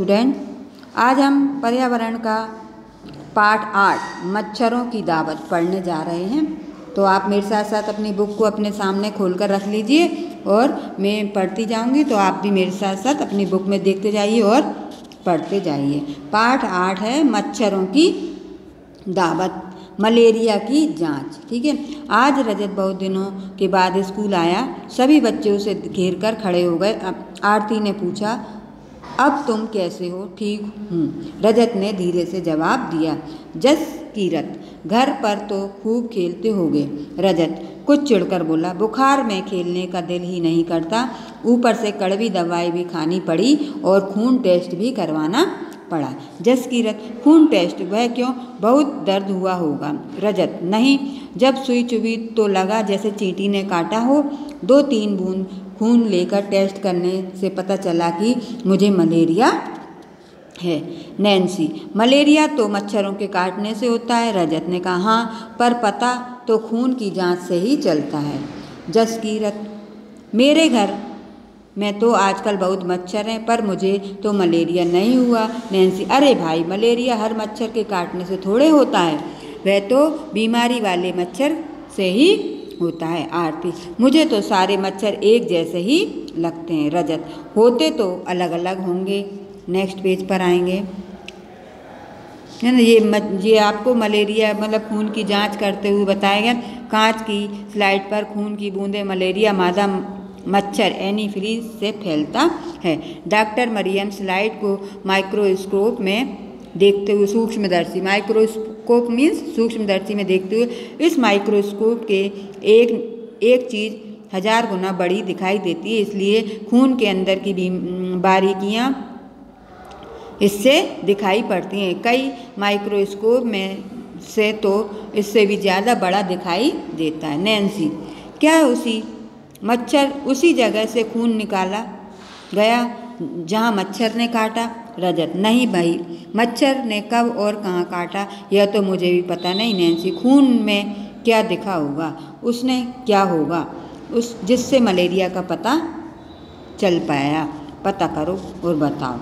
Student, आज हम पर्यावरण का पाठ 8 मच्छरों की दावत पढ़ने जा रहे हैं। तो आप मेरे साथ साथ अपनी बुक को अपने सामने खोलकर रख लीजिए और मैं पढ़ती जाऊंगी, तो आप भी मेरे साथ साथ अपनी बुक में देखते जाइए और पढ़ते जाइए। पाठ 8 है मच्छरों की दावत, मलेरिया की जांच। ठीक है। आज रजत बहुत दिनों के बाद स्कूल आया। सभी बच्चे उसे घेर कर खड़े हो गए। आरती ने पूछा, अब तुम कैसे हो? ठीक हूँ, रजत ने धीरे से जवाब दिया। जसकीरत, घर पर तो खूब खेलते होगे। रजत कुछ चिढ़कर बोला, बुखार में खेलने का दिल ही नहीं करता, ऊपर से कड़वी दवाई भी खानी पड़ी और खून टेस्ट भी करवाना पड़ा। जसकीरत, खून टेस्ट? वह क्यों? बहुत दर्द हुआ होगा। रजत, नहीं, जब सुई चुभी तो लगा जैसे चींटी ने काटा हो। 2-3 बूंद खून लेकर टेस्ट करने से पता चला कि मुझे मलेरिया है। नैन्सी, मलेरिया तो मच्छरों के काटने से होता है। रजत ने कहा, हाँ, पर पता तो खून की जांच से ही चलता है। जसकीरत, मेरे घर में तो आजकल बहुत मच्छर हैं, पर मुझे तो मलेरिया नहीं हुआ। नैन्सी, अरे भाई, मलेरिया हर मच्छर के काटने से थोड़े होता है, वह तो बीमारी वाले मच्छर से ही होता है। आरती, मुझे तो सारे मच्छर एक जैसे ही लगते हैं। रजत, होते तो अलग अलग होंगे। नेक्स्ट पेज पर आएंगे, है ना। ये आपको मलेरिया मतलब खून की जांच करते हुए बताया गया। कांच की स्लाइड पर खून की बूंदें मलेरिया मादा मच्छर एनीफिलीज से फैलता है। डॉक्टर मरियम स्लाइड को माइक्रोस्कोप में देखते हुए, सूक्ष्मदर्शी, माइक्रोस्कोप मीन्स सूक्ष्मदर्शी में देखते हुए, इस माइक्रोस्कोप के एक चीज़ 1000 गुना बड़ी दिखाई देती है, इसलिए खून के अंदर की बारीकियाँ इससे दिखाई पड़ती हैं। कई माइक्रोस्कोप में से तो इससे भी ज़्यादा बड़ा दिखाई देता है। नैन्सी, क्या उसी जगह से खून निकाला गया जहाँ मच्छर ने काटा? रजत, नहीं भाई, मच्छर ने कब और कहाँ काटा यह तो मुझे भी पता नहीं। नैन्सी, खून में क्या दिखा होगा? उसने क्या होगा जिससे मलेरिया का पता चल पाया? पता करो और बताओ,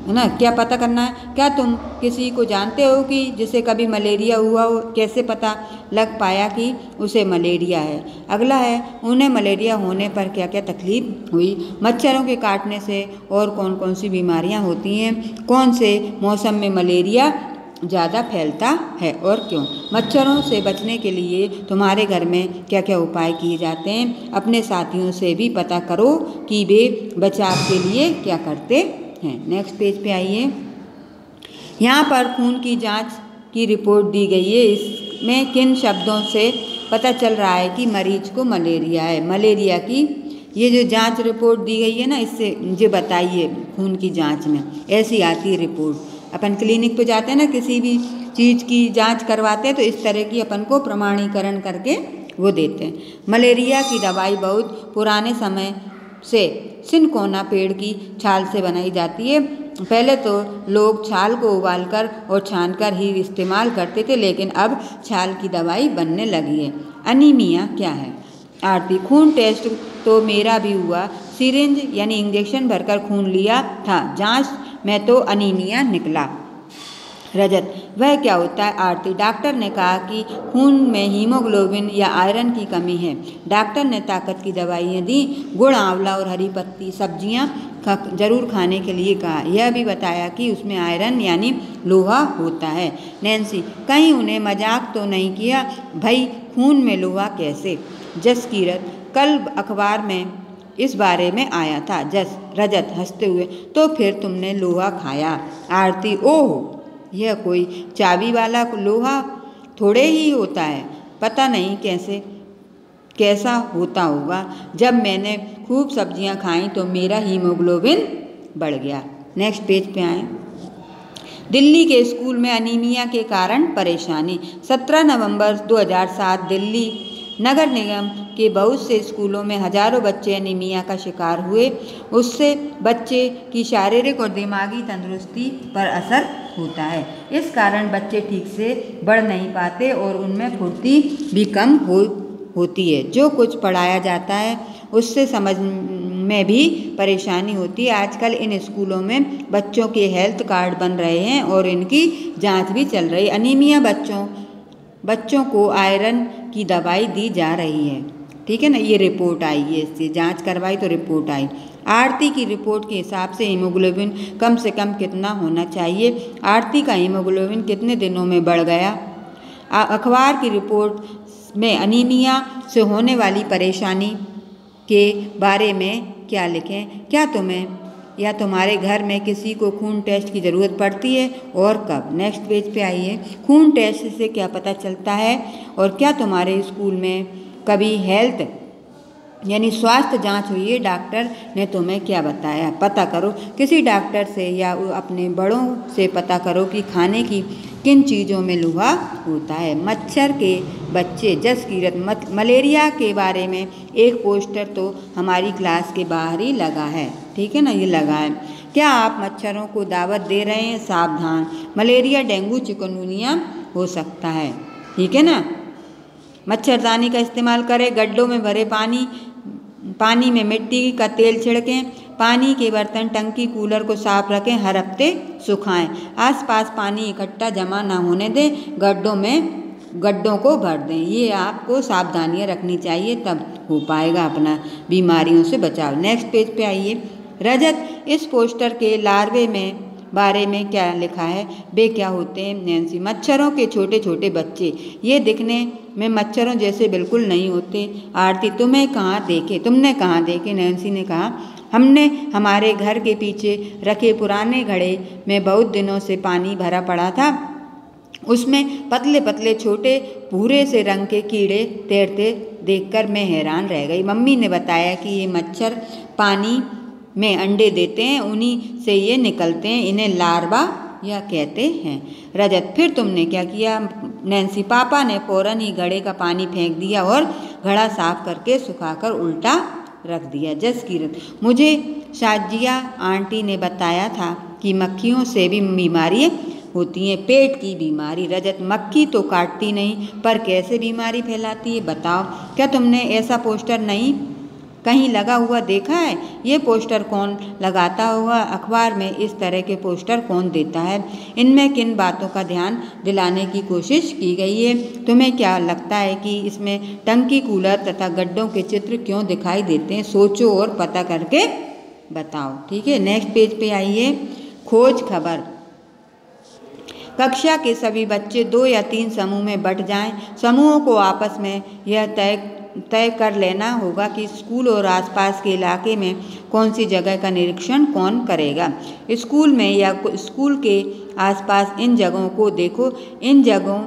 है ना। क्या पता करना है? क्या तुम किसी को जानते हो कि जिसे कभी मलेरिया हुआ हो? कैसे पता लग पाया कि उसे मलेरिया है? अगला है, उन्हें मलेरिया होने पर क्या क्या तकलीफ हुई? मच्छरों के काटने से और कौन कौन सी बीमारियां होती हैं? कौन से मौसम में मलेरिया ज़्यादा फैलता है और क्यों? मच्छरों से बचने के लिए तुम्हारे घर में क्या क्या उपाय किए जाते हैं? अपने साथियों से भी पता करो कि वे बचाव के लिए क्या करते हैं। नेक्स्ट पेज पे आइए। यहाँ पर खून की जांच की रिपोर्ट दी गई है। इसमें किन शब्दों से पता चल रहा है कि मरीज को मलेरिया है? मलेरिया की ये जो जांच रिपोर्ट दी गई है ना, इससे मुझे बताइए। खून की जांच में ऐसी आती है रिपोर्ट। अपन क्लिनिक पे जाते हैं ना, किसी भी चीज़ की जांच करवाते हैं, तो इस तरह की अपन को प्रमाणीकरण करके वो देते हैं। मलेरिया की दवाई बहुत पुराने समय से सिनकोना पेड़ की छाल से बनाई जाती है। पहले तो लोग छाल को उबालकर और छानकर ही इस्तेमाल करते थे, लेकिन अब छाल की दवाई बनने लगी है। अनीमिया क्या है? आरती, खून टेस्ट तो मेरा भी हुआ, सिरिंज यानी इंजेक्शन भरकर खून लिया था, जांच में तो अनीमिया निकला। रजत, वह क्या होता है? आरती, डॉक्टर ने कहा कि खून में हीमोग्लोबिन या आयरन की कमी है। डॉक्टर ने ताकत की दवाइयाँ दी, गुड़, आंवला और हरी पत्ती सब्जियाँ जरूर खाने के लिए कहा। यह भी बताया कि उसमें आयरन यानी लोहा होता है। नैन्सी, कहीं उन्हें मजाक तो नहीं किया? भाई, खून में लोहा कैसे? जसकीरत, कल अखबार में इस बारे में आया था। रजत हंसते हुए, तो फिर तुमने लोहा खाया? आरती, ओह, यह कोई चाबी वाला लोहा थोड़े ही होता है, पता नहीं कैसा होता होगा। जब मैंने खूब सब्जियां खाई तो मेरा हीमोग्लोबिन बढ़ गया। नेक्स्ट पेज पे आए। दिल्ली के स्कूल में अनीमिया के कारण परेशानी। 17 नवंबर 2007 दिल्ली नगर निगम के बहुत से स्कूलों में हजारों बच्चे अनीमिया का शिकार हुए। उससे बच्चे की शारीरिक और दिमागी तंदुरुस्ती पर असर होता है। इस कारण बच्चे ठीक से बढ़ नहीं पाते और उनमें फुर्ती भी कम होती है। जो कुछ पढ़ाया जाता है उससे समझ में भी परेशानी होती है। आजकल इन स्कूलों में बच्चों के हेल्थ कार्ड बन रहे हैं और इनकी जांच भी चल रही है। अनीमिया बच्चों को आयरन की दवाई दी जा रही है, ठीक है ना। ये रिपोर्ट आई है, इससे जांच करवाई तो रिपोर्ट आई। आरती की रिपोर्ट के हिसाब से हीमोग्लोबिन कम से कम कितना होना चाहिए? आरती का हीमोग्लोबिन कितने दिनों में बढ़ गया? अखबार की रिपोर्ट में अनीमिया से होने वाली परेशानी के बारे में क्या लिखें? क्या तुम्हें या तुम्हारे घर में किसी को खून टेस्ट की ज़रूरत पड़ती है और कब? नेक्स्ट पेज पे आइए। खून टेस्ट से क्या पता चलता है और क्या तुम्हारे स्कूल में कभी हेल्थ यानी स्वास्थ्य जांच हुई है? डॉक्टर ने तुम्हें क्या बताया? पता करो किसी डॉक्टर से या अपने बड़ों से पता करो कि खाने की किन चीज़ों में लोहा होता है। मच्छर के बच्चे जसकीरत मलेरिया के बारे में एक पोस्टर तो हमारी क्लास के बाहर ही लगा है, ठीक है ना, ये लगा है। क्या आप मच्छरों को दावत दे रहे हैं? सावधान, मलेरिया, डेंगू, चिकनगुनिया हो सकता है, ठीक है ना। मच्छरदानी का इस्तेमाल करें। गड्ढों में भरे पानी में मिट्टी का तेल छिड़कें। पानी के बर्तन, टंकी, कूलर को साफ रखें। हर हफ्ते सुखाएं। आसपास पानी इकट्ठा जमा ना होने दें। गड्ढों को भर दें। ये आपको सावधानियां रखनी चाहिए, तब हो पाएगा अपना बीमारियों से बचाव। नेक्स्ट पेज पे आइए। रजत, इस पोस्टर के लार्वे में बारे में क्या लिखा है? वे क्या होते हैं? नैन्सी, मच्छरों के छोटे छोटे बच्चे। ये दिखने में मच्छरों जैसे बिल्कुल नहीं होते। आरती, तुमने कहाँ देखे? नैन्सी ने कहा, हमने हमारे घर के पीछे रखे पुराने घड़े में बहुत दिनों से पानी भरा पड़ा था। उसमें पतले पतले छोटे भूरे से रंग के कीड़े तैरते देखकर मैं हैरान रह गई। मम्मी ने बताया कि ये मच्छर पानी में अंडे देते हैं, उन्हीं से ये निकलते हैं। इन्हें लार्वा या कहते हैं। रजत, फिर तुमने क्या किया? नैन्सी, पापा ने फौरन ही घड़े का पानी फेंक दिया और घड़ा साफ करके सुखाकर उल्टा रख दिया। जसकीरत, मुझे शाजिया आंटी ने बताया था कि मक्खियों से भी बीमारी होती है, पेट की बीमारी। रजत, मक्खी तो काटती नहीं, पर कैसे बीमारी फैलाती है बताओ। क्या तुमने ऐसा पोस्टर नहीं कहीं लगा हुआ देखा है? ये पोस्टर कौन लगाता होगा? अखबार में इस तरह के पोस्टर कौन देता है? इनमें किन बातों का ध्यान दिलाने की कोशिश की गई है? तुम्हें क्या लगता है कि इसमें टंकी, कूलर तथा गड्ढों के चित्र क्यों दिखाई देते हैं? सोचो और पता करके बताओ, ठीक है। नेक्स्ट पेज पे आइए। खोज खबर। कक्षा के सभी बच्चे 2 या 3 समूह में बंट जाएं। समूहों को आपस में यह तय कर लेना होगा कि स्कूल और आसपास के इलाके में कौन सी जगह का निरीक्षण कौन करेगा। स्कूल में या स्कूल के आसपास इन जगहों को देखो। इन जगहों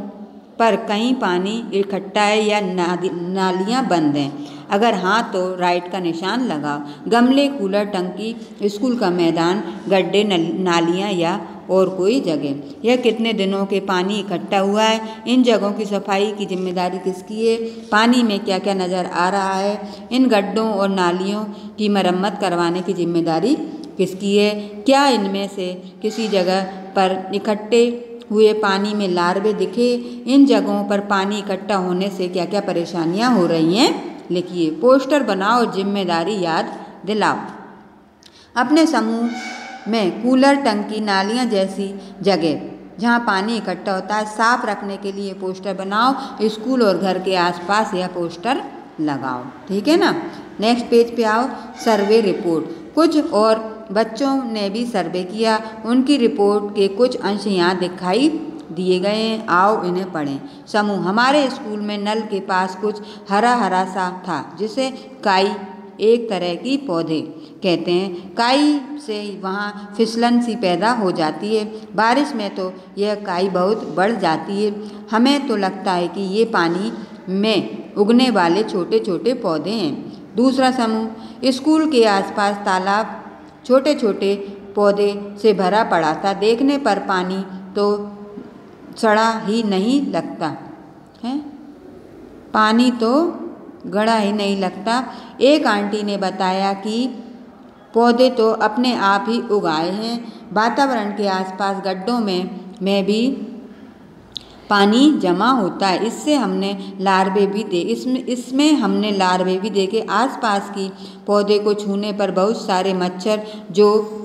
पर कहीं पानी इकट्ठा है या नालियां बंद हैं। अगर हाँ तो राइट का निशान लगाओ। गमले, कूलर, टंकी, स्कूल का मैदान, गड्ढे, नालियां या और कोई जगह। यह कितने दिनों के पानी इकट्ठा हुआ है? इन जगहों की सफाई की जिम्मेदारी किसकी है? पानी में क्या क्या नज़र आ रहा है? इन गड्ढों और नालियों की मरम्मत करवाने की जिम्मेदारी किसकी है? क्या इनमें से किसी जगह पर इकट्ठे हुए पानी में लार्वे दिखे? इन जगहों पर पानी इकट्ठा होने से क्या क्या परेशानियां हो रही हैं? लिखिए। पोस्टर बनाओ और जिम्मेदारी याद दिलाओ। अपने समूह में कूलर, टंकी, नालियां जैसी जगह जहां पानी इकट्ठा होता है साफ रखने के लिए पोस्टर बनाओ। स्कूल और घर के आसपास यह पोस्टर लगाओ, ठीक है ना। नेक्स्ट पेज पे आओ। Survey report. कुछ और बच्चों ने भी सर्वे किया। उनकी रिपोर्ट के कुछ अंश यहाँ दिखाई दिए गए हैं, आओ इन्हें पढ़ें। समूह। हमारे स्कूल में नल के पास कुछ हरा हरा सा था जिसे काई, एक तरह की पौधे कहते हैं। काई से वहाँ फिसलन सी पैदा हो जाती है। बारिश में तो यह काई बहुत बढ़ जाती है। हमें तो लगता है कि ये पानी में उगने वाले छोटे छोटे पौधे हैं। दूसरा समूह। स्कूल के आसपास तालाब छोटे छोटे पौधे से भरा पड़ा था। देखने पर पानी तो सड़ा ही नहीं लगता है, पानी तो गड़ा ही नहीं लगता। एक आंटी ने बताया कि पौधे तो अपने आप ही उगाए हैं। वातावरण के आसपास गड्ढों में भी पानी जमा होता है। इससे हमने लार्वे भी इसमें हमने लार्वे भी देखे। आसपास की पौधे को छूने पर बहुत सारे मच्छर जो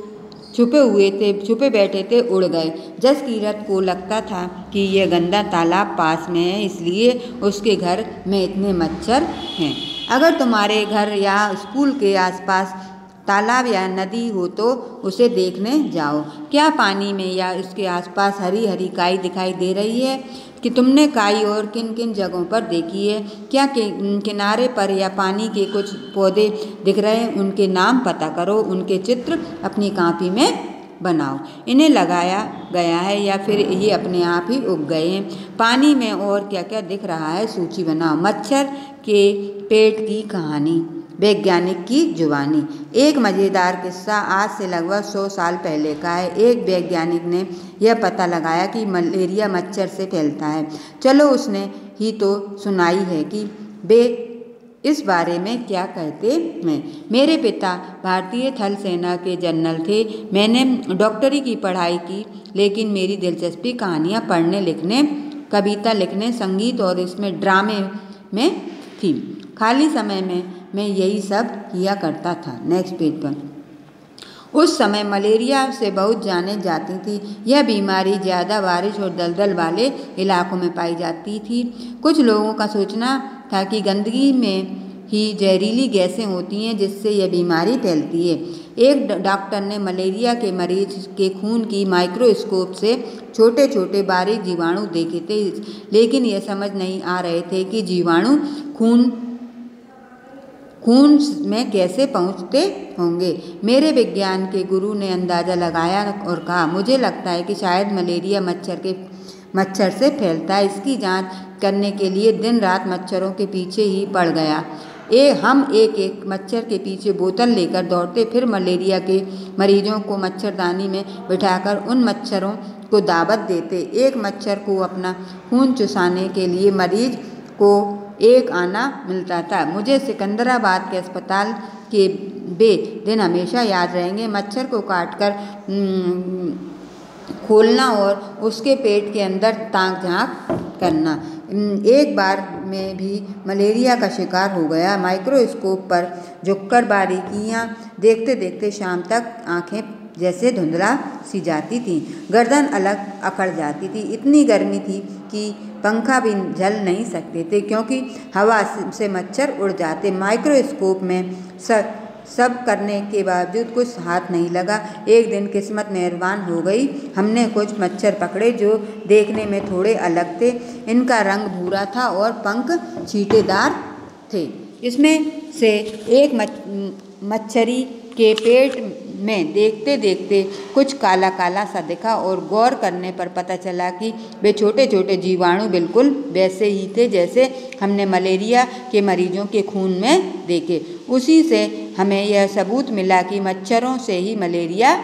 छुपे बैठे थे उड़ गए। जसकीरत को लगता था कि यह गंदा तालाब पास में है, इसलिए उसके घर में इतने मच्छर हैं। अगर तुम्हारे घर या स्कूल के आसपास तालाब या नदी हो तो उसे देखने जाओ। क्या पानी में या उसके आसपास हरी हरी काई दिखाई दे रही है? कि तुमने काई और किन किन जगहों पर देखी है? क्या किनारे पर या पानी के कुछ पौधे दिख रहे हैं? उनके नाम पता करो, उनके चित्र अपनी कॉपी में बनाओ। इन्हें लगाया गया है या फिर ये अपने आप ही उग गए हैं? पानी में और क्या क्या दिख रहा है, सूची बनाओ। मच्छर के पेट की कहानी, वैज्ञानिक की जुबानी। एक मज़ेदार किस्सा आज से लगभग 100 साल पहले का है। एक वैज्ञानिक ने यह पता लगाया कि मलेरिया मच्छर से फैलता है। चलो उसने ही तो सुनाई है कि वे इस बारे में क्या कहते हैं। मेरे पिता भारतीय थल सेना के जनरल थे। मैंने डॉक्टरी की पढ़ाई की, लेकिन मेरी दिलचस्पी कहानियाँ पढ़ने लिखने, कविता लिखने, संगीत और इसमें ड्रामे में थी। खाली समय में मैं यही सब किया करता था। नेक्स्ट पेज पर। उस समय मलेरिया से बहुत जाने जाती थी। यह बीमारी ज़्यादा बारिश और दलदल वाले इलाकों में पाई जाती थी। कुछ लोगों का सोचना था कि गंदगी में ही जहरीली गैसें होती हैं जिससे यह बीमारी फैलती है। एक डॉक्टर ने मलेरिया के मरीज के खून की माइक्रोस्कोप से छोटे छोटे बारीक जीवाणु देखे थे, लेकिन यह समझ नहीं आ रहे थे कि जीवाणु खून में कैसे पहुंचते होंगे। मेरे विज्ञान के गुरु ने अंदाज़ा लगाया और कहा, मुझे लगता है कि शायद मलेरिया मच्छर से फैलता है। इसकी जांच करने के लिए दिन रात मच्छरों के पीछे ही पड़ गया। हम एक एक मच्छर के पीछे बोतल लेकर दौड़ते, फिर मलेरिया के मरीजों को मच्छरदानी में बिठाकर उन मच्छरों को दावत देते। एक मच्छर को अपना खून चुसाने के लिए मरीज को एक आना मिलता था। मुझे सिकंदराबाद के अस्पताल के वे दिन हमेशा याद रहेंगे। मच्छर को काटकर खोलना और उसके पेट के अंदर ताक झांक करना। एक बार मैं भी मलेरिया का शिकार हो गया। माइक्रोस्कोप पर झुककर बारीकियां देखते देखते शाम तक आंखें जैसे धुंधला सी जाती थी, गर्दन अलग अकड़ जाती थी। इतनी गर्मी थी कि पंखा भी झल नहीं सकते थे, क्योंकि हवा से मच्छर उड़ जाते। माइक्रोस्कोप में सब करने के बावजूद कुछ हाथ नहीं लगा। एक दिन किस्मत मेहरबान हो गई। हमने कुछ मच्छर पकड़े जो देखने में थोड़े अलग थे। इनका रंग भूरा था और पंख छींटेदार थे। इसमें से एक मच्छरी के पेट में देखते देखते कुछ काला काला सा दिखा और गौर करने पर पता चला कि वे छोटे छोटे जीवाणु बिल्कुल वैसे ही थे जैसे हमने मलेरिया के मरीजों के खून में देखे। उसी से हमें यह सबूत मिला कि मच्छरों से ही मलेरिया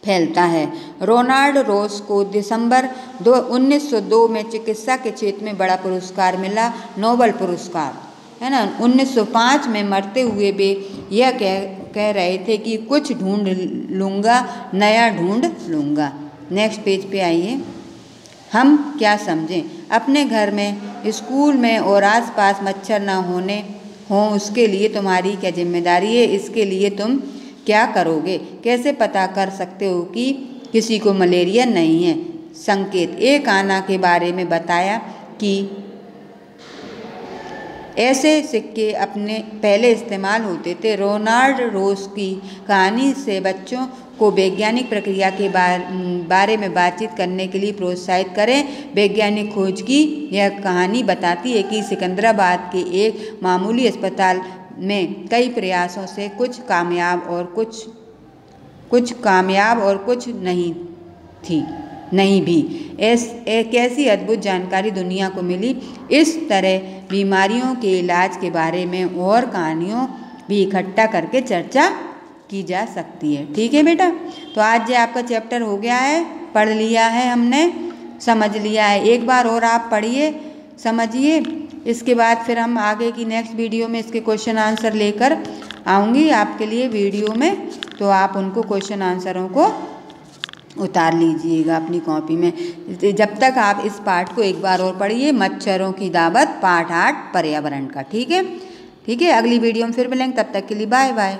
फैलता है। रोनाल्ड रोस को दिसंबर 1902 में चिकित्सा के क्षेत्र में बड़ा पुरस्कार मिला, नोबेल पुरस्कार, है ना। 1905 में मरते हुए वे यह कह रहे थे कि कुछ ढूंढ लूँगा, नया ढूंढ लूँगा। नेक्स्ट पेज पे आइए। हम क्या समझें? अपने घर में, स्कूल में और आसपास मच्छर न हों उसके लिए तुम्हारी क्या जिम्मेदारी है? इसके लिए तुम क्या करोगे? कैसे पता कर सकते हो कि किसी को मलेरिया नहीं है? संकेत। एक आना के बारे में बताया कि ऐसे सिक्के अपने पहले इस्तेमाल होते थे। रोनाल्ड रोस की कहानी से बच्चों को वैज्ञानिक प्रक्रिया के बारे में बातचीत करने के लिए प्रोत्साहित करें। वैज्ञानिक खोज की यह कहानी बताती है कि सिकंदराबाद के एक मामूली अस्पताल में कई प्रयासों से कुछ कामयाब और कुछ नहीं भी। एक ऐसी अद्भुत जानकारी दुनिया को मिली। इस तरह बीमारियों के इलाज के बारे में और कहानियों भी इकट्ठा करके चर्चा की जा सकती है। ठीक है बेटा, तो आज ये आपका चैप्टर हो गया है, पढ़ लिया है हमने, समझ लिया है। एक बार और आप पढ़िए, समझिए, इसके बाद फिर हम आगे की नेक्स्ट वीडियो में इसके क्वेश्चन आंसर लेकर आऊँगी आपके लिए वीडियो में, तो आप उनको क्वेश्चन आंसरों को उतार लीजिएगा अपनी कॉपी में। जब तक आप इस पाठ को एक बार और पढ़िए, मच्छरों की दावत पाठ 8 पर्यावरण का। ठीक है, अगली वीडियो में फिर मिलेंगे, तब तक के लिए बाय बाय।